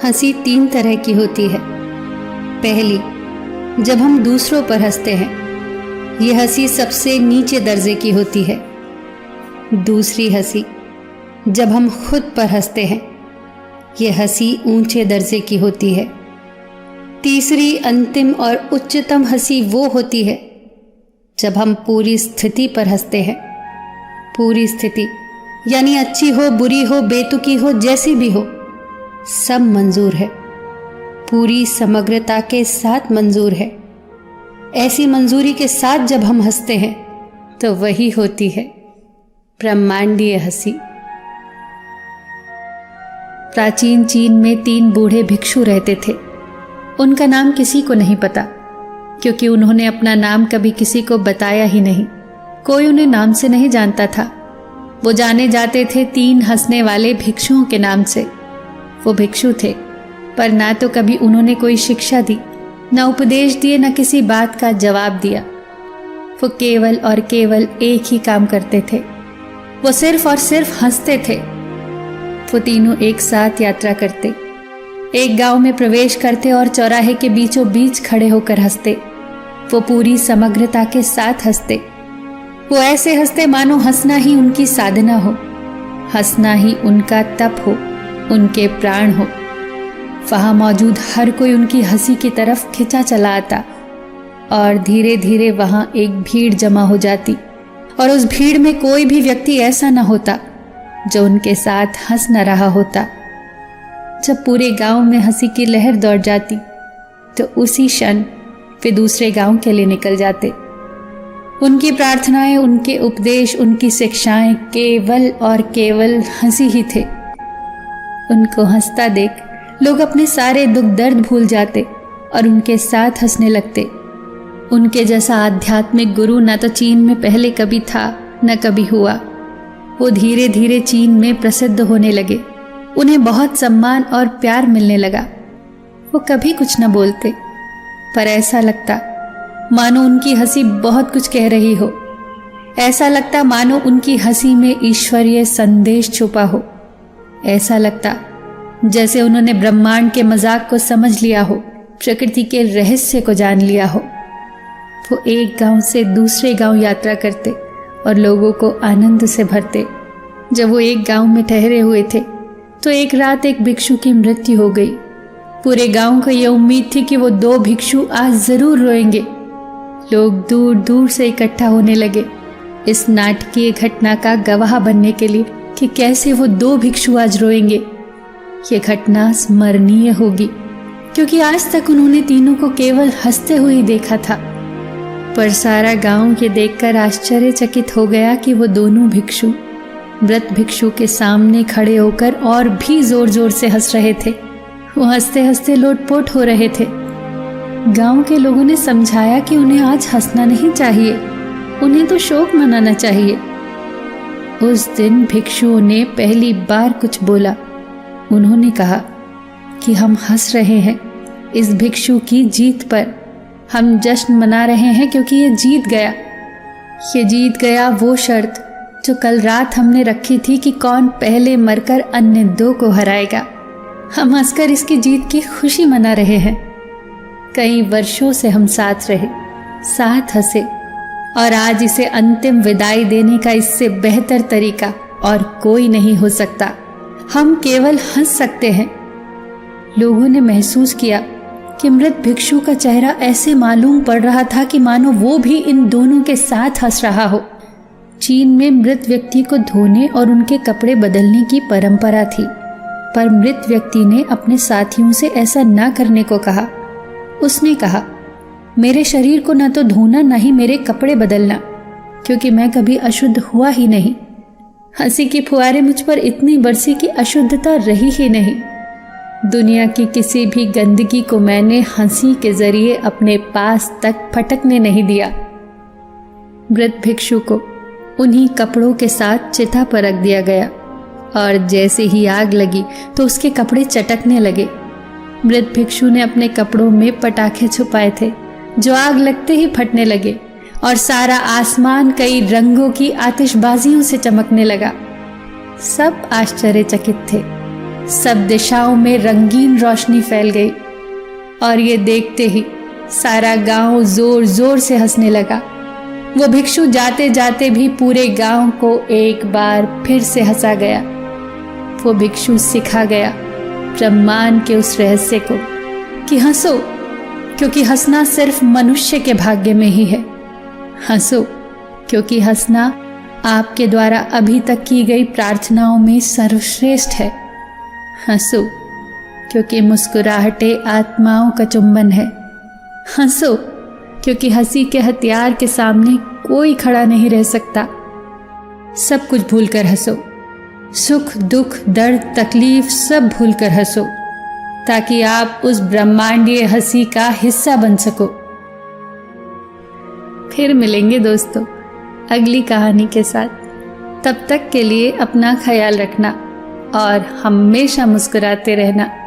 हंसी तीन तरह की होती है। पहली, जब हम दूसरों पर हंसते हैं, ये हंसी सबसे नीचे दर्जे की होती है। दूसरी हंसी, जब हम खुद पर हंसते हैं, ये हंसी ऊंचे दर्जे की होती है। तीसरी, अंतिम और उच्चतम हंसी वो होती है जब हम पूरी स्थिति पर हंसते हैं। पूरी स्थिति यानी अच्छी हो, बुरी हो, बेतुकी हो, जैसी भी हो, सब मंजूर है, पूरी समग्रता के साथ मंजूर है। ऐसी मंजूरी के साथ जब हम हंसते हैं तो वही होती है ब्रह्मांडीय हंसी। प्राचीन चीन में 3 बूढ़े भिक्षु रहते थे। उनका नाम किसी को नहीं पता, क्योंकि उन्होंने अपना नाम कभी किसी को बताया ही नहीं। कोई उन्हें नाम से नहीं जानता था। वो जाने जाते थे 3 हंसने वाले भिक्षुओं के नाम से। वो भिक्षु थे, पर ना तो कभी उन्होंने कोई शिक्षा दी, न उपदेश दिए, न किसी बात का जवाब दिया। वो केवल और केवल एक ही काम करते थे, वो सिर्फ और सिर्फ हंसते थे। वो तीनों एक साथ यात्रा करते, एक गांव में प्रवेश करते और चौराहे के बीचों बीच खड़े होकर हंसते। वो पूरी समग्रता के साथ हंसते। वो ऐसे हंसते मानो हंसना ही उनकी साधना हो, हंसना ही उनका तप हो, उनके प्राण हो। वहां मौजूद हर कोई उनकी हंसी की तरफ खिंचा चला आता और धीरे धीरे वहां एक भीड़ जमा हो जाती, और उस भीड़ में कोई भी व्यक्ति ऐसा न होता जो उनके साथ हंस न रहा होता। जब पूरे गांव में हंसी की लहर दौड़ जाती तो उसी क्षण वे दूसरे गांव के लिए निकल जाते। उनकी प्रार्थनाएं, उनके उपदेश, उनकी शिक्षाएं केवल और केवल हंसी ही थे। उनको हंसता देख लोग अपने सारे दुख दर्द भूल जाते और उनके साथ हंसने लगते। उनके जैसा आध्यात्मिक गुरु न तो चीन में पहले कभी था, न कभी हुआ। वो धीरे धीरे चीन में प्रसिद्ध होने लगे। उन्हें बहुत सम्मान और प्यार मिलने लगा। वो कभी कुछ न बोलते, पर ऐसा लगता मानो उनकी हंसी बहुत कुछ कह रही हो। ऐसा लगता मानो उनकी हंसी में ईश्वरीय संदेश छुपा हो। ऐसा लगता जैसे उन्होंने ब्रह्मांड के मजाक को समझ लिया हो, प्रकृति के रहस्य को जान लिया हो। वो एक गांव से दूसरे गांव यात्रा करते और लोगों को आनंद से भरते। जब वो एक गांव में ठहरे हुए थे तो एक रात एक भिक्षु की मृत्यु हो गई। पूरे गांव को यह उम्मीद थी कि वो 2 भिक्षु आज जरूर रोएंगे। लोग दूर दूर से इकट्ठा होने लगे इस नाटकीय घटना का गवाह बनने के लिए कि कैसे वो 2 भिक्षु आज रोएंगे। ये घटना स्मरणीय होगी, क्योंकि आज तक उन्होंने तीनों को केवल हंसते हुए देखा था। पर सारा गांव ये देखकर आश्चर्यचकित हो गया कि वो दोनों भिक्षु मृत भिक्षु के सामने खड़े होकर और भी जोर जोर से हंस रहे थे। वो हंसते हंसते लोटपोट हो रहे थे। गांव के लोगों ने समझाया कि उन्हें आज हंसना नहीं चाहिए, उन्हें तो शोक मनाना चाहिए। उस दिन भिक्षुओं ने पहली बार कुछ बोला। उन्होंने कहा कि हम हंस रहे हैं इस भिक्षु की जीत पर। हम जश्न मना रहे हैं क्योंकि ये जीत गया। ये जीत गया वो शर्त जो कल रात हमने रखी थी कि कौन पहले मरकर अन्य 2 को हराएगा। हम हंसकर इसकी जीत की खुशी मना रहे हैं। कई वर्षों से हम साथ रहे, साथ हंसे, और आज इसे अंतिम विदाई देने का इससे बेहतर तरीका और कोई नहीं हो सकता। हम केवल हंस सकते हैं। लोगों ने महसूस किया कि मृत भिक्षु का चेहरा ऐसे मालूम पड़ रहा था कि मानो वो भी इन दोनों के साथ हंस रहा हो। चीन में मृत व्यक्ति को धोने और उनके कपड़े बदलने की परंपरा थी, पर मृत व्यक्ति ने अपने साथियों से ऐसा न करने को कहा। उसने कहा, मेरे शरीर को न तो धोना, न ही मेरे कपड़े बदलना, क्योंकि मैं कभी अशुद्ध हुआ ही नहीं। हंसी की फुहारें मुझ पर इतनी बरसी कि अशुद्धता रही ही नहीं। दुनिया की किसी भी गंदगी को मैंने हंसी के जरिए अपने पास तक फटकने नहीं दिया। मृत भिक्षु को उन्हीं कपड़ों के साथ चिता पर रख दिया गया, और जैसे ही आग लगी तो उसके कपड़े चटकने लगे। मृत भिक्षु ने अपने कपड़ों में पटाखे छुपाए थे, जो आग लगते ही फटने लगे, और सारा आसमान कई रंगों की आतिशबाजियों से चमकने लगा। सब आश्चर्यचकित थे। सब दिशाओं में रंगीन रोशनी फैल गई और ये देखते ही सारा गांव जोर जोर से हंसने लगा। वो भिक्षु जाते जाते भी पूरे गांव को एक बार फिर से हंसा गया। वो भिक्षु सिखा गया ब्रह्मांड के उस रहस्य को कि हंसो, क्योंकि हंसना सिर्फ मनुष्य के भाग्य में ही है। हंसो, क्योंकि हंसना आपके द्वारा अभी तक की गई प्रार्थनाओं में सर्वश्रेष्ठ है। हंसो, क्योंकि मुस्कुराहटें आत्माओं का चुंबन है। हंसो, क्योंकि हंसी के हथियार के सामने कोई खड़ा नहीं रह सकता। सब कुछ भूलकर हंसो, सुख दुख दर्द तकलीफ सब भूलकर हंसो, ताकि आप उस ब्रह्मांडीय हंसी का हिस्सा बन सको। फिर मिलेंगे दोस्तों अगली कहानी के साथ। तब तक के लिए अपना ख्याल रखना और हमेशा मुस्कुराते रहना।